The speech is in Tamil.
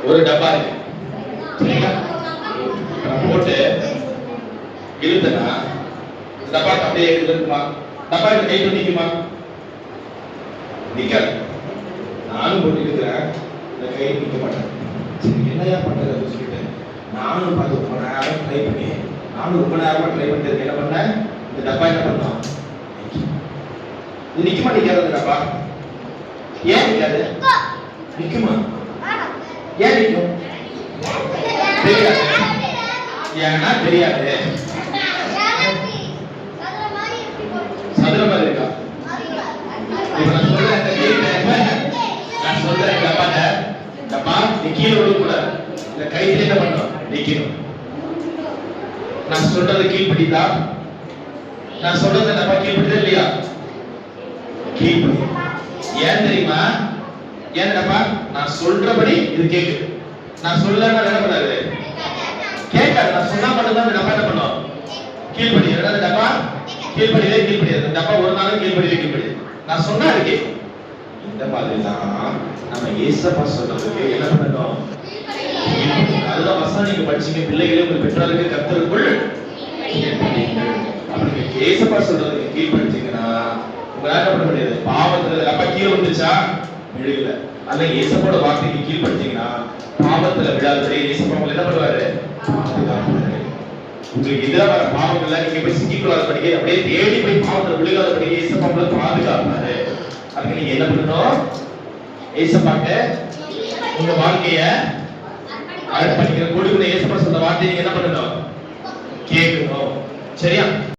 ஒரு டப்பா இருக்கு. சரிங்களா? போட்டு இழுத்தனா டப்பா அப்படியே இருக்குமா? டப்பா கை நிக்குமா? நிக்காது. நானும் போட்டு இருக்கிறேன், இந்த கை நிக்க மாட்டேன். சரி என்னையா பண்றது அப்படின்னு சொல்லிட்டு நானும் பார்த்து ரொம்ப நேரம் ட்ரை பண்ணி ரொம்ப நேரமா ட்ரை பண்ணிட்டு என்ன பண்ணேன், இந்த டப்பா என்ன பண்ணோம், இது நிக்குமா நிக்காது? அந்த டப்பா ஏன் நிக்காது? நிக்குமா? ஏன் நிக்கும்? தெரியாது. ஏன்னா தெரியாது. சதுர மாதிரி இருக்கா? இப்ப நான் சொல்றேன், நான் சொல்றேன் டப்பா நீ கீழே விடக்கூடாது, இந்த கையில என்ன பண்ணணும், நிக்கணும். நான் சொல்றது கீழ்படிதா? நான் சொல்றது டப்பா கீழ்படிதா இல்லையா? கீழ்படி. ஏன் தெரியுமா? ஏன் டப்பா நான் சொல்றபடி இது கேக்குது. நான் சொல்லனா என்ன பண்ணாது, கேட்காது. நான் சொன்னா மட்டும்தான் இந்த டப்பா என்ன பண்ணும், கீழ்படி. ரெண்டாவது டப்பா கீழ்படியாது. டப்பா ஒரு நாளும் கீழ்படியாது. நான் சொன்னா இருக்கே. இந்த மாதிரி தான் நம்ம ஏசப்பா சொல்றதுக்கு என்ன பண்ணணும், அதுதான் வசனம் நீங்க படிச்சீங்க, பிள்ளைகளே உங்கள் பெற்றோருக்கு கர்த்தருக்குள் கீழ்ப்படியுங்கள். அப்படி ஏசப்பா சொல்றதுக்கு கீழ்படிச்சீங்கன்னா உங்களால என்ன பண்ண முடியாது. பாவத்துல டப்பா கீழே வந்துச்சா விழுகல, அல்ல ஏசப்போட வார்த்தைக்கு கீழ்படிச்சீங்கன்னா பாவத்துல விழாதபடி ஏசப்பா உங்களை என்ன பண்ணுவாரு, பாதுகாப்பாரு. உங்களுக்கு எதிராக வர பாவங்கள்ல நீங்க போய் சிக்கிக்கொள்ளாதபடி, அப்படியே தேடி போய் பாவத்துல விழுகாதபடி ஏசப்பா உங்களை பாதுகாப்பாரு. அதுக்கு நீங்க என்ன பண்ணணும், ஏசப்பாட்ட உங்க வாழ்க்கைய அர்ப்பணிக்கிற கொடுக்கிற ஏசப்பா சொல்ற வார்த்தையை நீங்க என்ன பண்ணணும், கேட்கணும். சரியா?